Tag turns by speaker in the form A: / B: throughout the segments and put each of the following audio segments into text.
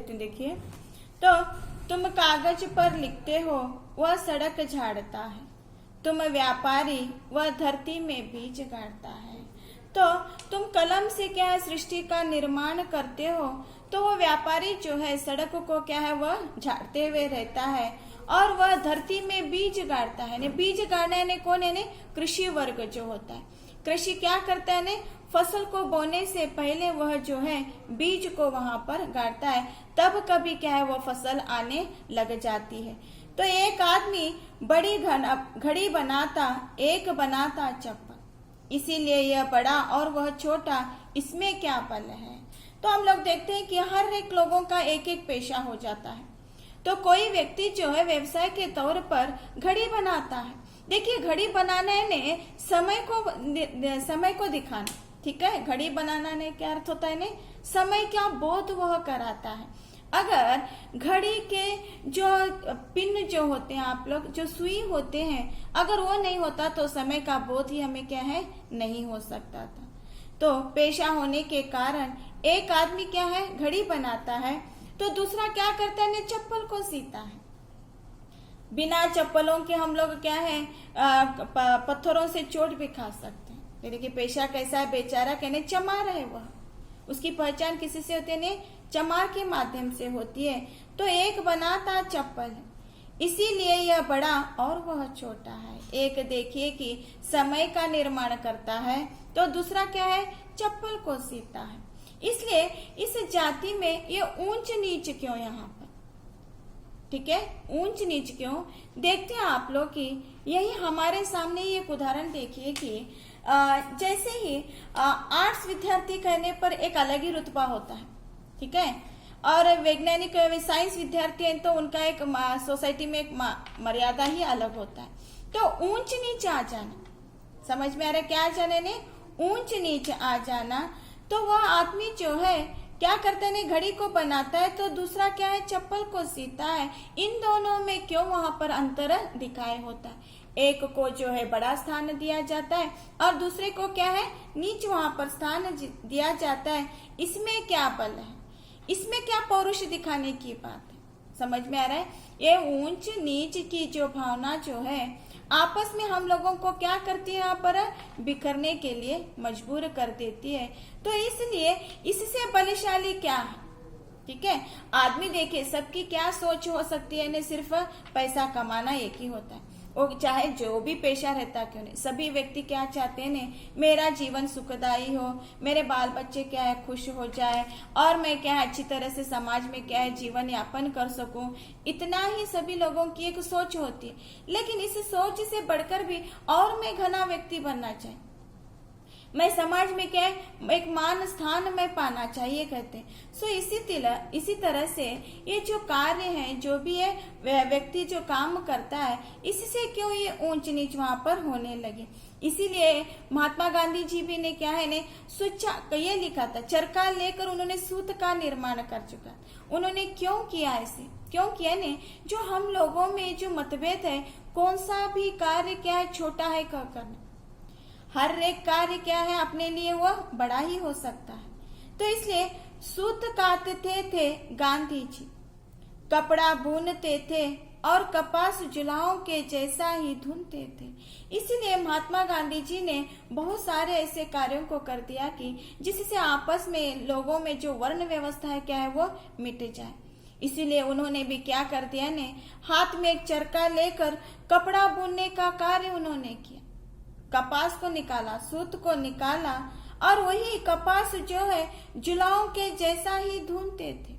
A: देती हूँ, देखिए। तो तुम कागज पर लिखते हो, वह सड़क झाड़ता है। तुम व्यापारी, वह धरती में बीज गाड़ता है। तो तुम कलम से क्या है सृष्टि का निर्माण करते हो, तो वो व्यापारी जो है सड़क को क्या है वह झाड़ते हुए रहता है, और वह धरती में बीज गाड़ता है। बीज गाड़ना है कौन है? कृषि वर्ग जो होता है। कृषि क्या करता है? फसल को बोने से पहले वह जो है बीज को वहां पर गाड़ता है, तब कभी क्या है वह फसल आने लग जाती है। तो एक आदमी बड़ी घड़ी बनाता, एक बनाता चप्पल, इसीलिए यह बड़ा और वह छोटा, इसमें क्या पल है। तो हम लोग देखते हैं कि हर एक लोगों का एक एक पेशा हो जाता है। तो कोई व्यक्ति जो है व्यवसाय के तौर पर घड़ी बनाता है। देखिए, घड़ी बनाना है समय को दिखाना, ठीक है। घड़ी बनाना ने क्या अर्थ होता है? समय क्या बोध वह कराता है। अगर घड़ी के जो पिन जो होते हैं, आप लोग जो सुई होते हैं, अगर वो नहीं होता तो समय का बोध ही हमें क्या है नहीं हो सकता था। तो पेशा होने के कारण एक आदमी क्या है घड़ी बनाता है, तो दूसरा क्या करता है? चप्पल को सीता है। बिना चप्पलों के हम लोग क्या है पत्थरों से चोट भी खा सकते हैं। ये देखिए पेशा कैसा है, बेचारा कहने चमार है, वह उसकी पहचान किसी से होती है? चमार के माध्यम से होती है। तो एक बनाता चप्पल है, इसीलिए यह बड़ा और वह छोटा है। एक देखिए कि समय का निर्माण करता है, तो दूसरा क्या है? चप्पल को सीता है। इसलिए इस जाति में ये ऊंच नीच क्यों यहाँ पर? ठीक है, ऊंच नीच क्यों? देखते हैं आप लोग कि यही हमारे सामने एक उदाहरण देखिए कि जैसे ही आर्ट्स विद्यार्थी कहने पर एक अलग ही रुतबा होता है, ठीक है। और वैज्ञानिक साइंस विद्यार्थी हैं तो उनका एक सोसाइटी में एक मर्यादा ही अलग होता है। तो ऊंच नीच आ जाना, समझ में आ रहा है क्या आ जाने ने? ऊंच नीच आ जाना। तो वह आदमी जो है क्या करता है? घड़ी को बनाता है, तो दूसरा क्या है? चप्पल को सीता है। इन दोनों में क्यों वहां पर अंतर दिखाई होता है? एक को जो है बड़ा स्थान दिया जाता है और दूसरे को क्या है नीच वहां पर स्थान दिया जाता है। इसमें क्या बल है? इसमें क्या पौरुष दिखाने की बात है? समझ में आ रहा है? ये ऊंच नीच की जो भावना जो है आपस में हम लोगों को क्या करती है? यहाँ पर बिखरने के लिए मजबूर कर देती है। तो इसलिए इससे बलशाली क्या है? ठीक है, आदमी देखिए सबकी क्या सोच हो सकती है? ने सिर्फ पैसा कमाना एक ही होता है। वो चाहे जो भी पेशा रहता क्यों नहीं, सभी व्यक्ति क्या चाहते हैं? ने मेरा जीवन सुखदायी हो, मेरे बाल बच्चे क्या है खुश हो जाए, और मैं क्या है अच्छी तरह से समाज में क्या है जीवन यापन कर सकूं। इतना ही सभी लोगों की एक सोच होती है। लेकिन इस सोच से बढ़कर भी और मैं घना व्यक्ति बनना चाहिए, मैं समाज में क्या है एक मान स्थान में पाना चाहिए कहते हैं। सो इसी तरह से ये जो कार्य है, जो भी है व्यक्ति जो काम करता है, इससे क्यों ये ऊंच नीच वहां पर होने लगे। इसीलिए महात्मा गांधी जी भी ने क्या है ने सूचा ये लिखा था, चरखा लेकर उन्होंने सूत का निर्माण कर चुका। उन्होंने क्यों किया ऐसे? क्यों किया ने? जो हम लोगों में जो मतभेद है, कौन सा भी कार्य क्या है छोटा है कह करना, हर एक कार्य क्या है अपने लिए वह बड़ा ही हो सकता है। तो इसलिए सूत काटते थे गांधी जी, कपड़ा बुनते थे और कपास जुलाहों के जैसा ही धुनते थे। इसीलिए महात्मा गांधी जी ने बहुत सारे ऐसे कार्यों को कर दिया कि जिससे आपस में लोगों में जो वर्ण व्यवस्था है क्या है वो मिट जाए। इसीलिए उन्होंने भी क्या कर दिया ने हाथ में एक चरखा लेकर कपड़ा बुनने का कार्य उन्होंने किया, कपास को निकाला, सूत को निकाला, और वही कपास जो है जुलाहों के जैसा ही धुनते थे।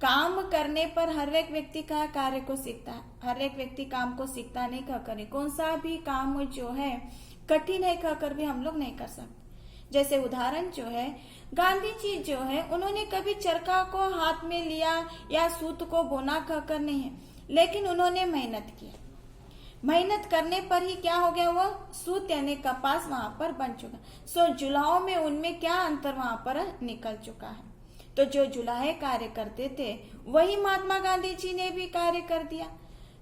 A: काम करने पर हर एक व्यक्ति का कार्य को सीखता है, हर एक व्यक्ति काम को सीखता नहीं कह कर, कौन सा भी काम जो है कठिन है कहकर भी हम लोग नहीं कर सकते। जैसे उदाहरण जो है गांधी जी जो है उन्होंने कभी चरखा को हाथ में लिया या सूत को बोना कहकर नहीं है, लेकिन उन्होंने मेहनत की। मेहनत करने पर ही क्या हो गया, वो सूत यानी कपास वहां पर बन चुका। सो जुलाहों में उनमें क्या अंतर वहां पर निकल चुका है। तो जो जुलाहे कार्य करते थे वही महात्मा गांधी जी ने भी कार्य कर दिया।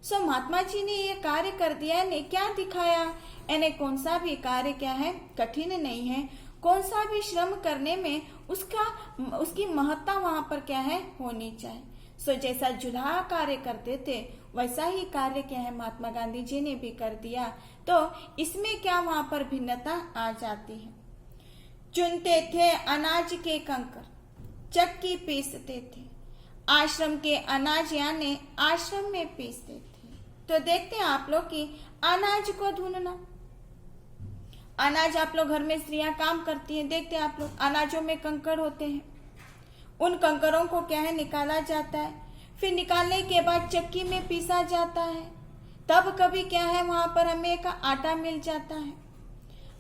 A: सो महात्मा जी ने ये कार्य कर दिया ने क्या दिखाया, यानी कौन सा भी कार्य क्या है कठिन नहीं है, कौन सा भी श्रम करने में उसकी महत्ता वहां पर क्या है होनी चाहिए। सो जैसा जुलाहा कार्य करते थे वैसा ही कार्य क्या है महात्मा गांधी जी ने भी कर दिया। तो इसमें क्या वहां पर भिन्नता आ जाती है। चुनते थे अनाज के कंकर, चक्की पीसते थे, आश्रम के अनाज यानी आश्रम में पीसते थे। तो देखते हैं आप लोग कि अनाज को ढूंढना, अनाज आप लोग घर में स्त्रियां काम करती हैं, देखते हैं आप लोग अनाजों में कंकड़ होते हैं, उन कंकरों को क्या है निकाला जाता है, फिर निकालने के बाद चक्की में पीसा जाता है, तब कभी क्या है वहां पर हमें एक आटा मिल जाता है।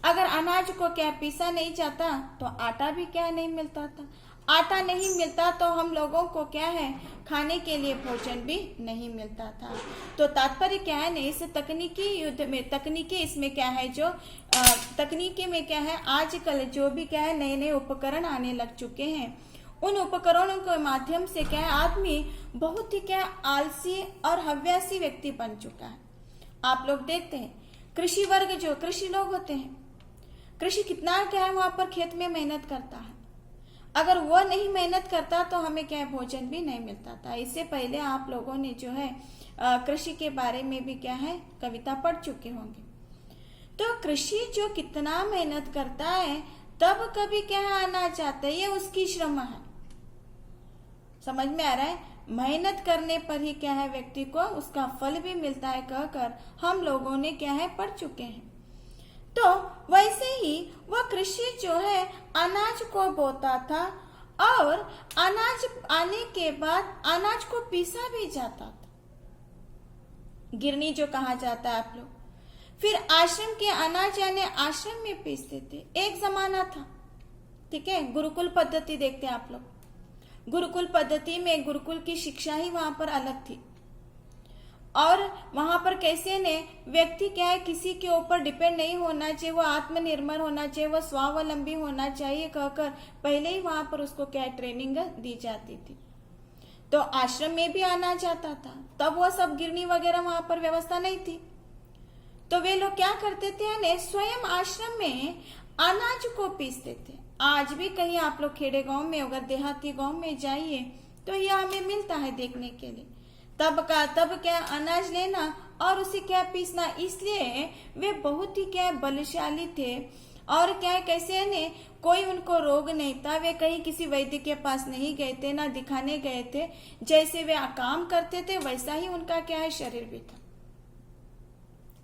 A: अगर अनाज को क्या पीसा नहीं जाता तो आटा भी क्या नहीं मिलता था, आटा नहीं मिलता तो हम लोगों को क्या है खाने के लिए भोजन भी नहीं मिलता था। तो तात्पर्य क्या है ना इस तकनीकी युद्ध में, तकनीकी इसमें क्या है जो तकनीकी में क्या है आजकल जो भी क्या है नए नए उपकरण आने लग चुके हैं, उन उपकरणों के माध्यम से क्या है आदमी बहुत ही क्या आलसी और हव्यासी व्यक्ति बन चुका है। आप लोग देखते हैं कृषि वर्ग जो कृषि लोग होते हैं, कृषि कितना क्या है वहां पर खेत में मेहनत करता है, अगर वो नहीं मेहनत करता तो हमें क्या है भोजन भी नहीं मिलता था। इससे पहले आप लोगों ने जो है कृषि के बारे में भी क्या है कविता पढ़ चुके होंगे। तो कृषि जो कितना मेहनत करता है तब कभी क्या है अनाज आता है, ये उसकी श्रम है। समझ में आ रहा है, मेहनत करने पर ही क्या है व्यक्ति को उसका फल भी मिलता है कहकर हम लोगों ने क्या है पढ़ चुके हैं। तो वैसे ही वह कृषि जो है अनाज को बोता था और अनाज आने के बाद अनाज को पीसा भी जाता था, गिरनी जो कहा जाता है आप लोग। फिर आश्रम के अनाज यानी आश्रम में पीसते थे, एक जमाना था, ठीक है। गुरुकुल पद्धति देखते हैं आप लोग, गुरुकुल पद्धति में गुरुकुल की शिक्षा ही वहां पर अलग थी और वहां पर कैसे ने व्यक्ति क्या है किसी के ऊपर डिपेंड नहीं होना चाहिए, वो आत्मनिर्भर होना चाहिए, वो स्वावलंबी होना चाहिए कहकर पहले ही वहां पर उसको क्या ट्रेनिंग दी जाती थी। तो आश्रम में भी आना जाता था, तब वो सब गिरनी वगैरह वहां पर व्यवस्था नहीं थी। तो वे लोग क्या करते थे स्वयं आश्रम में अनाज को पीसते थे। आज भी कहीं आप लोग खेड़े गांव में अगर देहाती गांव में जाइए तो यह हमें मिलता है देखने के लिए। तब क्या अनाज लेना और उसे क्या पीसना, इसलिए वे बहुत ही क्या बलशाली थे और क्या कैसे ने कोई उनको रोग नहीं था, वे कहीं किसी वैद्य के पास नहीं गए थे ना दिखाने गए थे, जैसे वे काम करते थे वैसा ही उनका क्या है शरीर भी था।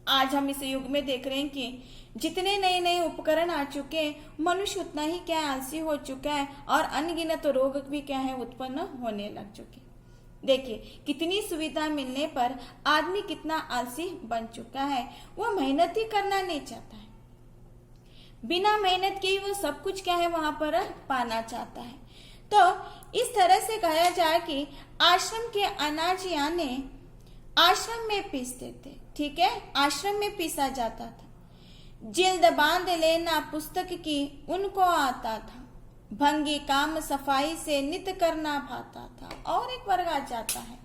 A: आज हम इस युग में देख रहे हैं कि जितने नए नए उपकरण आ चुके हैं मनुष्य उतना ही क्या आलसी हो चुका है और अनगिनत रोग भी क्या है उत्पन्न होने लग चुके। देखिए कितनी सुविधा मिलने पर आदमी कितना आलसी बन चुका है, वो मेहनत ही करना नहीं चाहता है, बिना मेहनत के ही वो सब कुछ क्या है वहां पर पाना चाहता है। तो इस तरह से कहा जाए कि आश्रम के अनाज यानी आश्रम में पीसते थे, ठीक है, आश्रम में पीसा जाता था। जिल्द बांध लेना पुस्तक की उनको आता था, भंगी काम सफाई से नित करना भाता था। और एक वर्ग आ जाता है,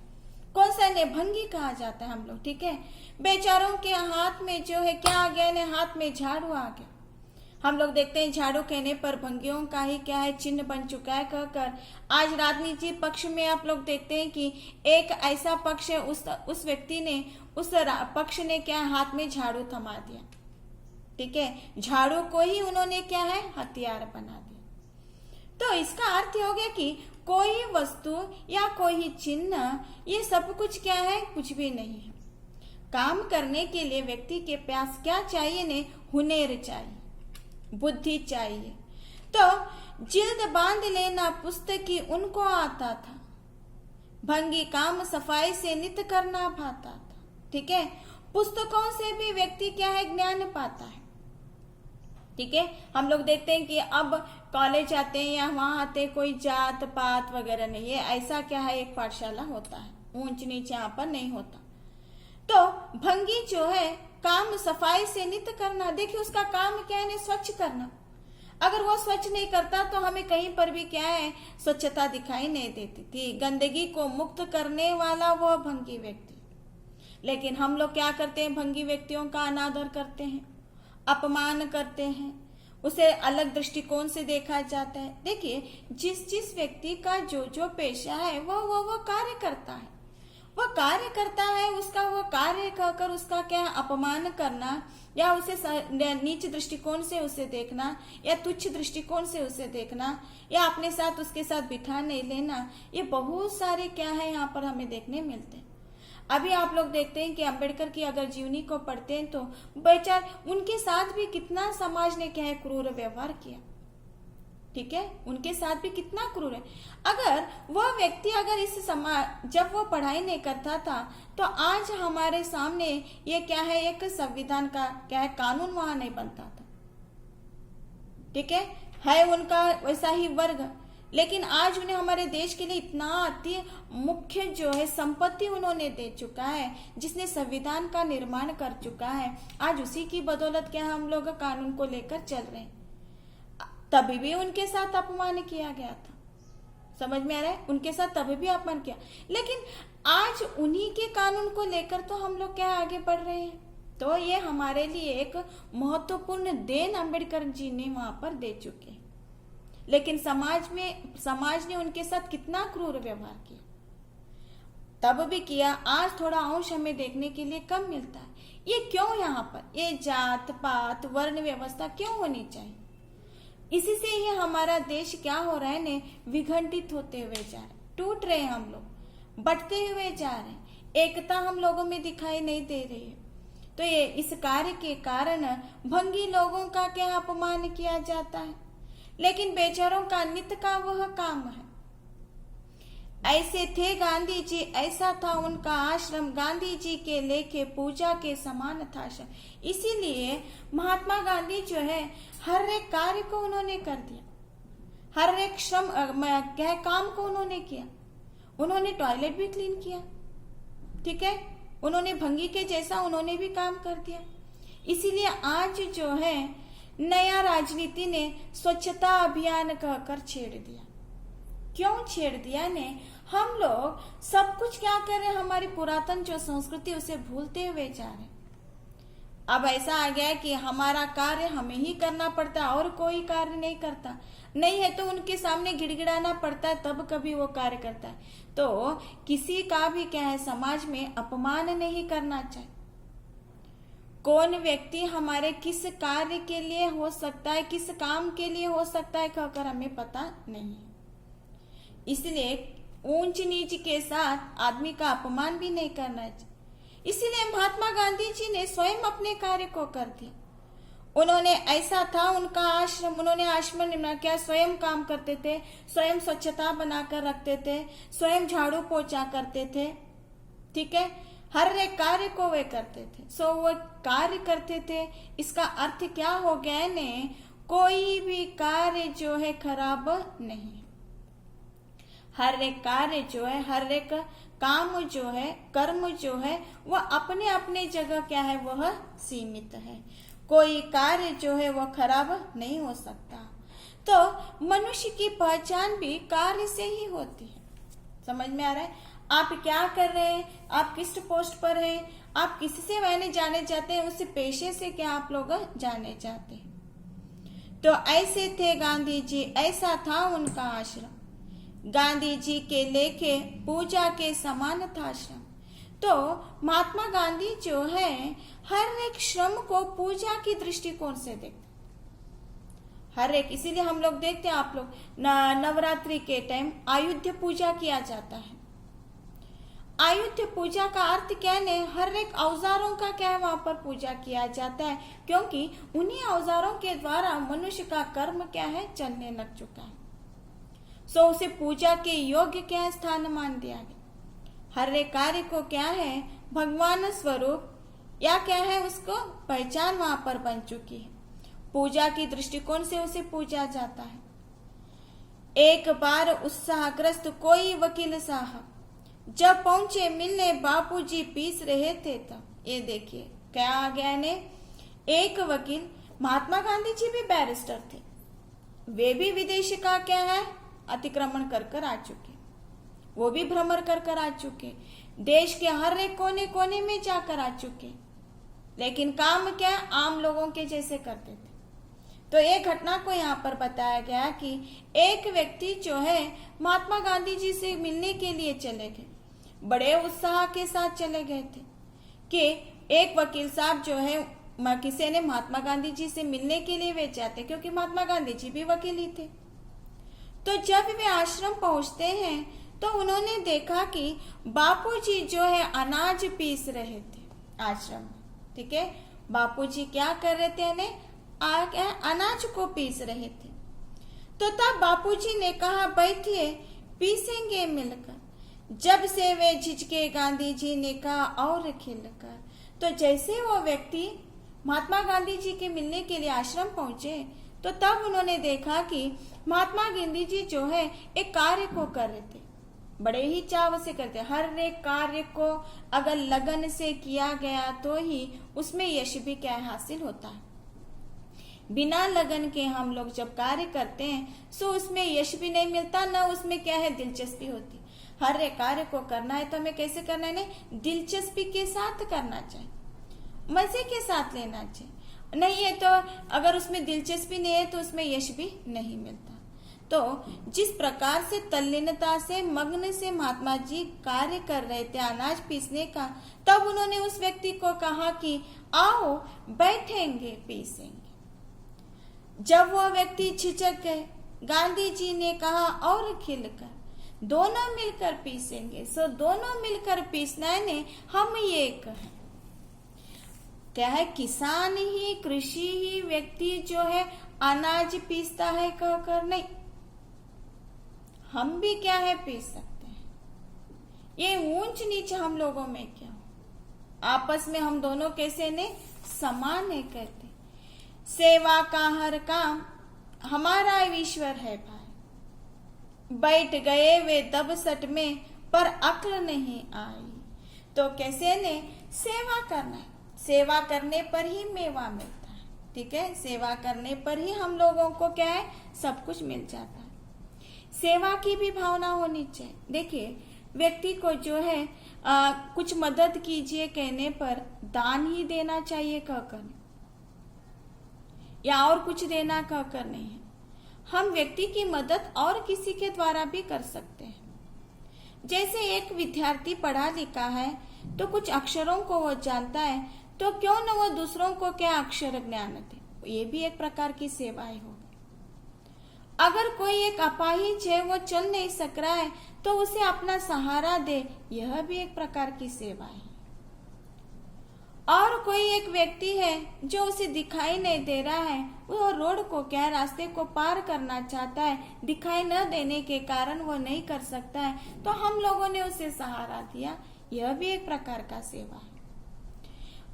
A: कौन सा ने भंगी कहा जाता है हम लोग, ठीक है। बेचारों के हाथ में जो है क्या आ गया ने हाथ में झाड़ू आ गया। हम लोग देखते हैं झाड़ू कहने पर भंगियों का ही क्या है चिन्ह बन चुका है कहकर। आज राजनीति पक्ष में आप लोग देखते हैं कि एक ऐसा पक्ष है उस व्यक्ति ने उस पक्ष ने क्या हाथ में झाड़ू थमा दिया, ठीक है, झाड़ू को ही उन्होंने क्या है हथियार बना दिया। तो इसका अर्थ हो गया कि कोई वस्तु या कोई चिन्ह ये सब कुछ क्या है कुछ भी नहीं है। काम करने के लिए व्यक्ति के पास क्या चाहिए ने हुनर चाहिए, बुद्धि चाहिए। तो जिल्द बांध लेना पुस्तकी उनको आता था, भंगी काम सफाई से नित करना भाता था, ठीक है। पुस्तकों से भी व्यक्ति क्या है ज्ञान पाता है, ठीक है। हम लोग देखते हैं कि अब कॉलेज आते हैं या वहां आते हैं कोई जात पात वगैरह नहीं है, ऐसा क्या है एक पाठशाला होता है, ऊंच नीच यहाँ पर नहीं होता। तो भंगी जो है काम सफाई से नित करना, देखिए उसका काम क्या है स्वच्छ करना। अगर वो स्वच्छ नहीं करता तो हमें कहीं पर भी क्या है स्वच्छता दिखाई नहीं देती थी, गंदगी को मुक्त करने वाला वो भंगी व्यक्ति। लेकिन हम लोग क्या करते हैं, भंगी व्यक्तियों का अनादर करते हैं, अपमान करते हैं, उसे अलग दृष्टिकोण से देखा जाता है। देखिए, जिस जिस व्यक्ति का जो जो पेशा है वह कार्य करता है, वह कार्य करता है, उसका वह कार्य कहकर उसका क्या अपमान करना या उसे नीच दृष्टिकोण से उसे देखना या तुच्छ दृष्टिकोण से उसे देखना या अपने साथ उसके साथ बिठा नहीं लेना, ये बहुत सारे क्या है यहाँ पर हमें देखने मिलते हैं। अभी आप लोग देखते हैं कि अंबेडकर की अगर जीवनी को पढ़ते हैं तो बेचार उनके साथ भी कितना समाज ने क्या है क्रूर व्यवहार किया। ठीक है, उनके साथ भी कितना क्रूर है। अगर वह व्यक्ति अगर इस समाज जब वो पढ़ाई नहीं करता था तो आज हमारे सामने ये क्या है एक संविधान का क्या है कानून वहां नहीं बनता था। ठीक है उनका वैसा ही वर्ग, लेकिन आज उन्हें हमारे देश के लिए इतना अति मुख्य जो है संपत्ति उन्होंने दे चुका है, जिसने संविधान का निर्माण कर चुका है। आज उसी की बदौलत क्या हम लोग कानून को लेकर चल रहे हैं। तभी भी उनके साथ अपमान किया गया था, समझ में आ रहा है, उनके साथ तभी भी अपमान किया, लेकिन आज उन्हीं के कानून को लेकर तो हम लोग क्या आगे बढ़ रहे हैं। तो ये हमारे लिए एक महत्वपूर्ण देन अम्बेडकर जी ने वहां पर दे चुके हैं। लेकिन समाज ने उनके साथ कितना क्रूर व्यवहार किया, तब भी किया। आज थोड़ा अंश हमें देखने के लिए कम मिलता है। ये क्यों? यहाँ पर ये जात पात वर्ण व्यवस्था क्यों होनी चाहिए? इसी से ही हमारा देश क्या हो रहा है ने विघटित होते हुए जा रहे, टूट रहे हैं, हम लोग बंटते हुए जा रहे हैं, एकता हम लोगों में दिखाई नहीं दे रही है। तो ये इस कार्य के कारण भंगी लोगों का क्या अपमान किया जाता है, लेकिन बेचारों का नित्य का वह काम है। ऐसे थे गांधी जी, ऐसा था उनका आश्रम, गांधी जी के लेखे पूजा के समान था आश्रम। इसीलिए महात्मा गांधी जो है हर एक कार्य को उन्होंने कर दिया, हर एक श्रम क्या काम को उन्होंने किया। उन्होंने टॉयलेट भी क्लीन किया, ठीक है, उन्होंने भंगी के जैसा उन्होंने भी काम कर दिया। इसीलिए आज जो है नया राजनीति ने स्वच्छता अभियान कहकर छेड़ दिया। क्यों छेड़ दिया ने? हम लोग सब कुछ क्या कर रहे हैं, हमारी पुरातन जो संस्कृति उसे भूलते हुए जा रहे हैं। अब ऐसा आ गया है कि हमारा कार्य हमें ही करना पड़ता है और कोई कार्य नहीं करता, नहीं है तो उनके सामने गिड़गिड़ाना पड़ता है, तब कभी वो कार्य करता है। तो किसी का भी क्या है समाज में अपमान नहीं करना चाहिए। कौन व्यक्ति हमारे किस कार्य के लिए हो सकता है, किस काम के लिए हो सकता है कहकर हमें पता नहीं है। इसलिए ऊंच नीच के साथ आदमी का अपमान भी नहीं करना चाहिए। इसीलिए महात्मा गांधी जी ने स्वयं अपने कार्य को कर दिया। उन्होंने ऐसा था उनका आश्रम, उन्होंने आश्रम निर्माण किया, स्वयं काम करते थे, स्वयं स्वच्छता बनाकर रखते थे, स्वयं झाड़ू पोछा करते थे, ठीक है, हर एक कार्य को वे करते थे। सो वो कार्य करते थे, इसका अर्थ क्या हो गया ने, कोई भी कार्य जो है खराब नहीं। हर एक कार्य जो है, हर एक काम जो है, कर्म जो है, वह अपने अपने जगह क्या है, वह सीमित है। कोई कार्य जो है वह खराब नहीं हो सकता। तो मनुष्य की पहचान भी कार्य से ही होती है। समझ में आ रहा है? आप क्या कर रहे हैं, आप किस पोस्ट पर हैं, आप किससे मैंने जाने जाते हैं, उस पेशे से क्या आप लोग जाने जाते हैं। तो ऐसे थे गांधी जी, ऐसा था उनका आश्रम, गांधी जी के लेखे पूजा के समान था आश्रम। तो महात्मा गांधी जो है हर एक श्रम को पूजा की दृष्टिकोण से देखते, हर एक। इसीलिए हम लोग देखते हैं, आप लोग नवरात्रि के टाइम आयुध पूजा किया जाता है। आयुध पूजा का अर्थ क्या है, हर एक औजारों का क्या है वहां पर पूजा किया जाता है, क्योंकि उन्हीं औजारों के द्वारा मनुष्य का कर्म क्या है चलने लग चुका है। सो उसे पूजा के योग्य क्या है स्थान मान दिया गया। हर एक कार्य को क्या है भगवान स्वरूप या क्या है उसको पहचान वहां पर बन चुकी है। पूजा की दृष्टिकोण से उसे पूजा जाता है। एक बार उत्साहग्रस्त कोई वकील साहब जब पहुंचे मिलने, बापूजी पीस रहे थे, तब ये देखिए क्या आ गया ने, एक वकील, महात्मा गांधी जी भी बैरिस्टर थे, वे भी विदेश का क्या है अतिक्रमण कर आ चुके, वो भी भ्रमण कर आ चुके, देश के हर एक कोने कोने में जाकर आ चुके, लेकिन काम क्या आम लोगों के जैसे करते थे। तो एक घटना को यहाँ पर बताया गया कि एक व्यक्ति जो है महात्मा गांधी जी से मिलने के लिए चले गए, बड़े उत्साह के साथ चले गए थे कि एक वकील साहब जो है किसी ने महात्मा गांधी जी से मिलने के लिए वे जाते, क्योंकि महात्मा गांधी जी भी वकील ही थे। तो जब वे आश्रम पहुंचते हैं तो उन्होंने देखा कि बापूजी जो है अनाज पीस रहे थे आश्रम में। ठीक है, बापूजी क्या कर रहे थे, अनाज को पीस रहे थे। तो तब बापूजी ने कहा बैठिए पीसेंगे मिलकर। जब से वे झिझके गांधी जी ने कहा और खिलकर। तो जैसे वो व्यक्ति महात्मा गांधी जी के मिलने के लिए आश्रम पहुंचे तो तब उन्होंने देखा कि महात्मा गांधी जी जो है एक कार्य को कर रहे थे, बड़े ही चाव से करते। हर एक कार्य को अगर लगन से किया गया तो ही उसमें यश भी क्या हासिल होता है। बिना लगन के हम लोग जब कार्य करते हैं तो उसमें यश भी नहीं मिलता, ना उसमें क्या है दिलचस्पी होती। हर एक कार्य को करना है तो हमें कैसे करना है, दिलचस्पी के साथ करना चाहिए, मजे के साथ लेना चाहिए। नहीं है तो अगर उसमें दिलचस्पी नहीं है तो उसमें यश भी नहीं मिलता। तो जिस प्रकार से तल्लीनता से मग्न से महात्मा जी कार्य कर रहे थे अनाज पीसने का, तब उन्होंने उस व्यक्ति को कहा कि आओ बैठेंगे पीसेंगे। जब वह व्यक्ति झिझक गए, गांधी जी ने कहा और खिलकर दोनों मिलकर पीसेंगे। सो दोनों मिलकर पीसना है ने हम ये कहें क्या है, किसान ही कृषि ही व्यक्ति जो है अनाज पीसता है कहकर नहीं, हम भी क्या है पीस सकते हैं। ये ऊंच नीच हम लोगों में क्या हो, आपस में हम दोनों कैसे ने समान है कहते। सेवा का हर काम हमारा ईश्वर है भाई। बैठ गए वे दबसट में पर अक्ल नहीं आई। तो कैसे ने सेवा करना है, सेवा करने पर ही मेवा मिलता है। ठीक है, सेवा करने पर ही हम लोगों को क्या है सब कुछ मिल जाता है। सेवा की भी भावना होनी चाहिए। देखिए व्यक्ति को जो है कुछ मदद कीजिए कहने पर दान ही देना चाहिए कहकर, या और कुछ देना कहकर नहीं है। हम व्यक्ति की मदद और किसी के द्वारा भी कर सकते हैं। जैसे एक विद्यार्थी पढ़ा लिखा है तो कुछ अक्षरों को वो जानता है, तो क्यों न वो दूसरों को क्या अक्षर ज्ञान दे, ये भी एक प्रकार की सेवाएं होगी। अगर कोई एक अपाहिज है, वो चल नहीं सक रहा है, तो उसे अपना सहारा दे, यह भी एक प्रकार की सेवा है। और कोई एक व्यक्ति है जो उसे दिखाई नहीं दे रहा है, वो रोड को क्या रास्ते को पार करना चाहता है, दिखाई न देने के कारण वो नहीं कर सकता है, तो हम लोगों ने उसे सहारा दिया, यह भी एक प्रकार का सेवा है।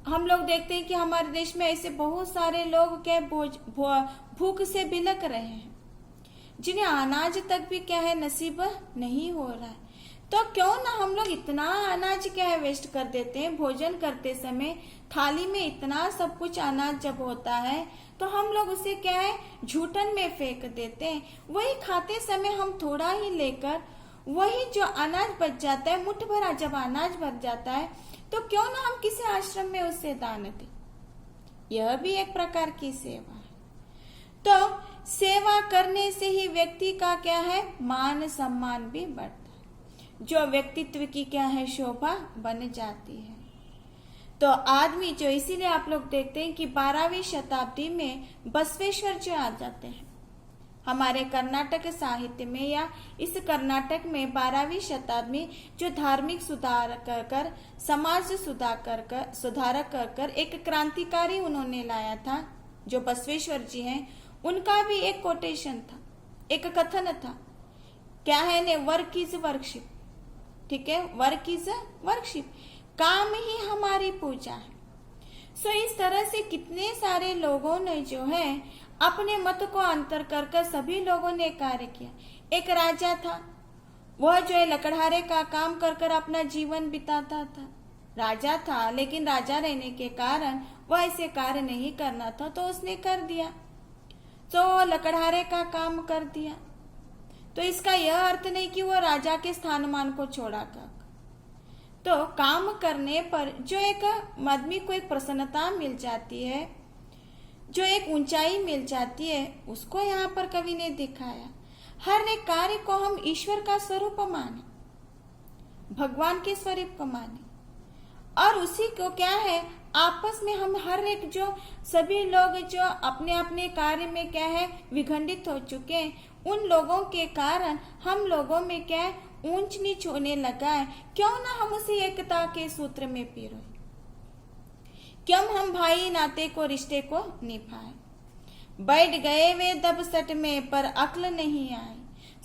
A: हम लोग देखते हैं कि हमारे देश में ऐसे बहुत सारे लोग क्या भूख से बिलक रहे हैं, जिन्हें अनाज तक भी क्या है नसीब नहीं हो रहा है। तो क्यों ना हम लोग इतना अनाज क्या है वेस्ट कर देते हैं। भोजन करते समय थाली में इतना सब कुछ अनाज जब होता है तो हम लोग उसे क्या है झूठन में फेंक देते हैं। वही खाते समय हम थोड़ा ही लेकर वही जो अनाज बच जाता है, मुट्ठ भरा जब अनाज बच जाता है, तो क्यों ना हम किसी आश्रम में उसे दान दें, यह भी एक प्रकार की सेवा है। तो सेवा करने से ही व्यक्ति का क्या है मान सम्मान भी बढ़ता है, जो व्यक्तित्व की क्या है शोभा बन जाती है। तो आदमी जो, इसीलिए आप लोग देखते हैं कि 12वीं शताब्दी में बसवेश्वर जो आ जाते हैं हमारे कर्नाटक साहित्य में, या इस कर्नाटक में 12वीं शताब्दी जो धार्मिक सुधार कर समाज सुधारक कर एक क्रांतिकारी उन्होंने लाया था, जो बसवेश्वर जी हैं, उनका भी एक कोटेशन था, एक कथन था, क्या है ने वर्क इज वर्कशिप। ठीक है, वर्क इज वर्कशिप, काम ही हमारी पूजा है। सो इस तरह से कितने सारे लोगों ने जो है अपने मत को अंतर कर सभी लोगों ने कार्य किया। एक राजा था, वह जो है लकड़हारे का काम कर अपना जीवन बिताता था। राजा था, लेकिन राजा रहने के कारण वह ऐसे कार्य नहीं करना था, तो उसने कर दिया, तो लकड़हारे का काम कर दिया। तो इसका यह अर्थ नहीं कि वो राजा के स्थानमान को छोड़ा कर। तो काम करने पर जो एक आदमी को एक प्रसन्नता मिल जाती है, जो एक ऊंचाई मिल जाती है उसको यहाँ पर कवि ने दिखाया। हर एक कार्य को हम ईश्वर का स्वरूप माने, भगवान के स्वरूप को माने, और उसी को क्या है आपस में हम हर एक जो सभी लोग जो अपने अपने कार्य में क्या है विखंडित हो चुके हैं, उन लोगों के कारण हम लोगों में क्या है ऊंच नीच होने लगा है। क्यों ना हम उसी एकता के सूत्र में पिरोए, क्यों हम भाई नाते को रिश्ते को निभाए। बैठ गए वे दब सट में पर अक्ल नहीं आई,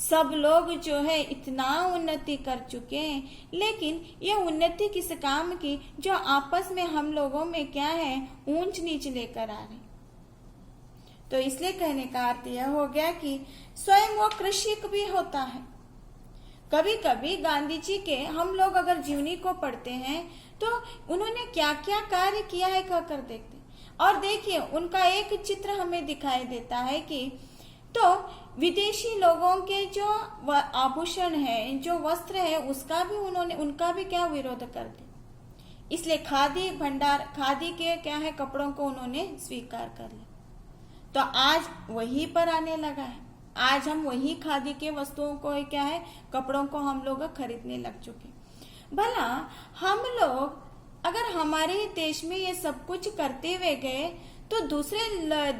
A: सब लोग जो है इतना उन्नति कर चुके हैं, लेकिन ये उन्नति किस काम की जो आपस में हम लोगों में क्या है ऊंच नीच लेकर आ रहे। तो इसलिए कहने का अर्थ यह हो गया कि स्वयं वो कृषिक भी होता है। कभी कभी गांधी जी के हम लोग अगर जीवनी को पढ़ते हैं तो उन्होंने क्या क्या कार्य किया है कहकर देखते, और देखिए उनका एक चित्र हमें दिखाई देता है कि तो विदेशी लोगों के जो आभूषण है, जो वस्त्र है, उसका भी उनका भी क्या विरोध कर दिया। इसलिए खादी भंडार, खादी के क्या है कपड़ों को उन्होंने स्वीकार कर लिया। तो आज वही पर आने लगा है, आज हम वही खादी के वस्तुओं को क्या है कपड़ों को हम लोग खरीदने लग चुके। भला हम लोग अगर हमारे देश में ये सब कुछ करते हुए गए तो दूसरे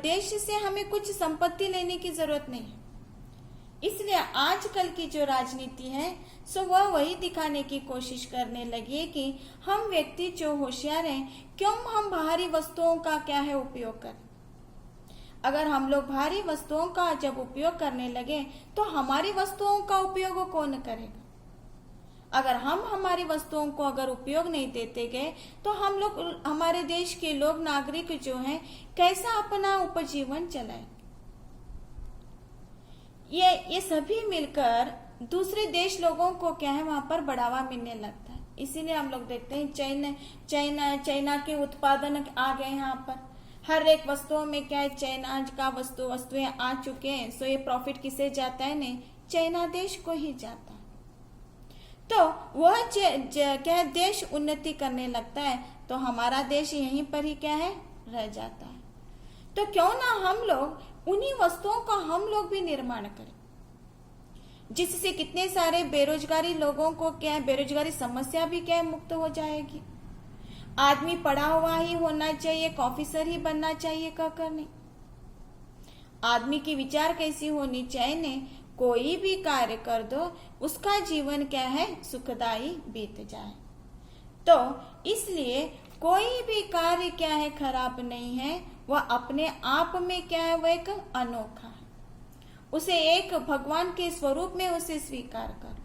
A: देश से हमें कुछ संपत्ति लेने की जरूरत नहीं है। इसलिए आजकल की जो राजनीति है सो वह वही दिखाने की कोशिश करने लगी है कि हम व्यक्ति जो होशियार हैं, क्यों हम बाहरी वस्तुओं का क्या है उपयोग करें। अगर हम लोग भारी वस्तुओं का जब उपयोग करने लगे तो हमारी वस्तुओं का उपयोग कौन करेगा। अगर हम हमारी वस्तुओं को अगर उपयोग नहीं देते गए तो हम लोग, हमारे देश के लोग नागरिक जो हैं कैसा अपना उपजीवन चलाए। ये सभी मिलकर दूसरे देश लोगों को क्या है वहां पर बढ़ावा मिलने लगता है। इसीलिए हम लोग देखते हैं चाइना के उत्पादन आ गए यहाँ पर, हर एक वस्तुओं में क्या है चाइना का वस्तुएं आ चुके हैं। सो ये प्रॉफिट किसे जाता है, नहीं चाइना देश को ही जाता है। तो वह क्या है देश उन्नति करने लगता है तो हमारा देश यहीं पर ही क्या है रह जाता है। तो क्यों ना हम लोग उन्हीं वस्तुओं का हम लोग भी निर्माण करें, जिससे कितने सारे बेरोजगारी लोगों को क्या है बेरोजगारी समस्या भी क्या है मुक्त हो जाएगी। आदमी पढ़ा हुआ ही होना चाहिए, ऑफिसर ही बनना चाहिए कहकर नहीं। आदमी की विचार कैसी होनी चाहिए ने कोई भी कार्य कर दो उसका जीवन क्या है सुखदायी बीत जाए। तो इसलिए कोई भी कार्य क्या है खराब नहीं है, वह अपने आप में क्या है वह एक अनोखा है। उसे एक भगवान के स्वरूप में उसे स्वीकार कर।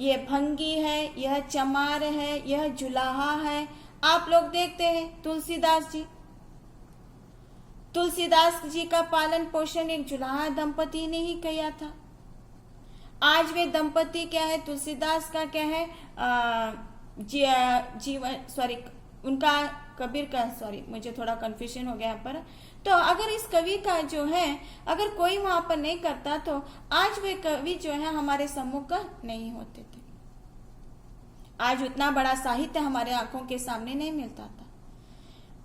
A: यह भंगी है, यह चमार है, यह जुलाहा है। आप लोग देखते हैं तुलसीदास जी का पालन पोषण एक जुलाहा दंपति ने ही किया था। आज वे दंपति क्या है तुलसीदास का क्या है उनका कबीर का मुझे थोड़ा कंफ्यूजन हो गया यहाँ पर। तो अगर इस कवि का जो है अगर कोई वहां पर नहीं करता तो आज वे कवि जो है हमारे सम्मुख नहीं होते थे। आज उतना बड़ा साहित्य हमारे आंखों के सामने नहीं मिलता था।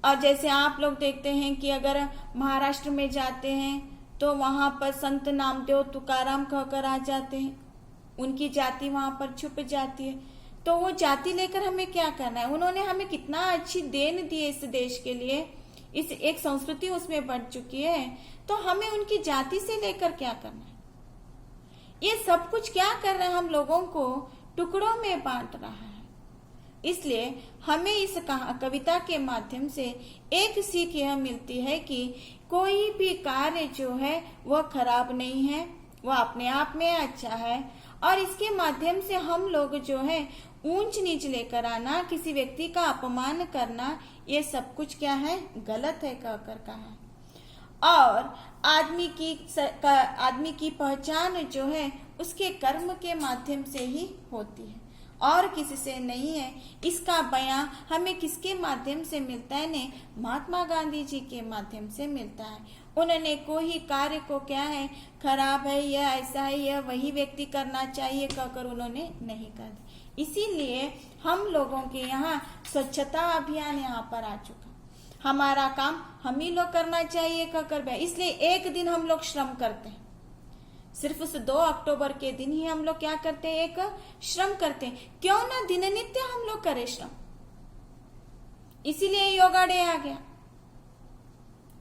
A: और जैसे आप लोग देखते हैं कि अगर महाराष्ट्र में जाते हैं तो वहां पर संत नामदेव तुकाराम कहकर आ जाते हैं, उनकी जाति वहां पर छुप जाती है। तो वो जाति लेकर हमें क्या करना है, उन्होंने हमें कितना अच्छी देन दी है इस देश के लिए, इस एक संस्कृति उसमें बढ़ चुकी है। तो हमें उनकी जाति से लेकर क्या करना है। ये सब कुछ क्या कर रहा है हम लोगों को टुकड़ों में बांट रहा है। इसलिए हमें इस कविता के माध्यम से एक सीख यह मिलती है कि कोई भी कार्य जो है वह खराब नहीं है, वह अपने आप में अच्छा है। और इसके माध्यम से हम लोग जो है ऊंच नीच लेकर आना, किसी व्यक्ति का अपमान करना, ये सब कुछ क्या है गलत है कहकर कहा। और आदमी की पहचान जो है उसके कर्म के माध्यम से ही होती है और किसी से नहीं है। इसका बयां हमें किसके माध्यम से मिलता है ने महात्मा गांधी जी के माध्यम से मिलता है। उन्होंने कोई कार्य को क्या है खराब है या ऐसा है या वही व्यक्ति करना चाहिए कहकर उन्होंने नहीं कर दिया। इसीलिए हम लोगों के यहाँ स्वच्छता अभियान यहाँ पर आ चुका। हमारा काम हम ही लोग करना चाहिए कहकर, इसलिए एक दिन हम लोग श्रम करते हैं। सिर्फ उस 2 अक्टूबर के दिन ही हम लोग क्या करते हैं, एक श्रम करते हैं। क्यों ना दिन नित्य हम लोग करें श्रम। इसीलिए योगा डे आ गया।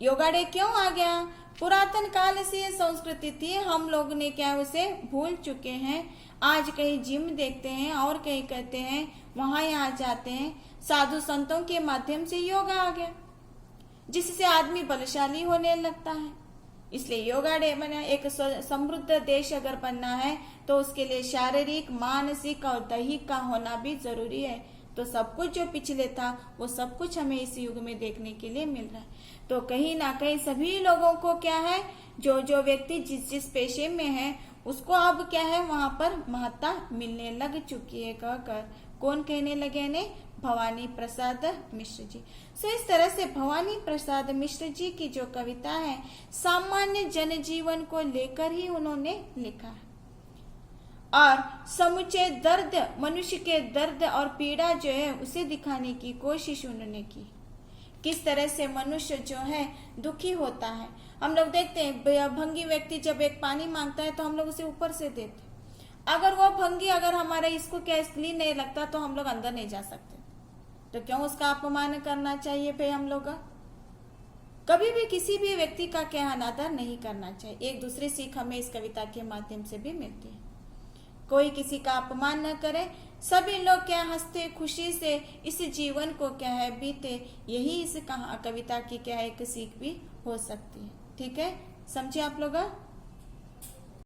A: योगा डे क्यों आ गया? पुरातन काल से ये संस्कृति थी, हम लोग ने क्या उसे भूल चुके हैं। आज कहीं जिम देखते हैं और कहीं कहते हैं वहां यहाँ जाते हैं। साधु संतों के माध्यम से योगा आ गया, जिससे आदमी बलशाली होने लगता है। इसलिए योगा डे बना। एक समृद्ध देश अगर बनना है तो उसके लिए शारीरिक, मानसिक और दैहिक का होना भी जरूरी है। तो सब कुछ जो पिछले था वो सब कुछ हमें इस युग में देखने के लिए मिल रहा है। तो कहीं ना कहीं सभी लोगों को क्या है, जो जो व्यक्ति जिस जिस पेशे में है उसको अब क्या है वहां पर महत्ता मिलने लग चुकी है कहकर कौन कहने लगे ने? भवानी प्रसाद मिश्र जी। सो इस तरह से भवानी प्रसाद मिश्र जी की जो कविता है सामान्य जनजीवन को लेकर ही उन्होंने लिखा है और समुचे दर्द, मनुष्य के दर्द और पीड़ा जो है उसे दिखाने की कोशिश उन्होंने की। किस तरह से मनुष्य जो है दुखी होता है। हम लोग देखते हैं भंगी व्यक्ति जब एक पानी मांगता है तो हम लोग उसे ऊपर से देते। अगर वो भंगी अगर हमारे इसको क्या इसलिए नहीं लगता तो हम लोग अंदर नहीं जा सकते। तो क्यों उसका अपमान करना चाहिए भाई? हम लोग कभी भी किसी भी व्यक्ति का क्या अनादर नहीं करना चाहिए। एक दूसरी सीख हमें इस कविता के माध्यम से भी मिलती है। कोई किसी का अपमान न करे, सभी लोग क्या हंसते खुशी से इस जीवन को क्या है बीते। यही इस कविता की क्या है एक सीख भी हो सकती है। ठीक है, समझे आप लोग?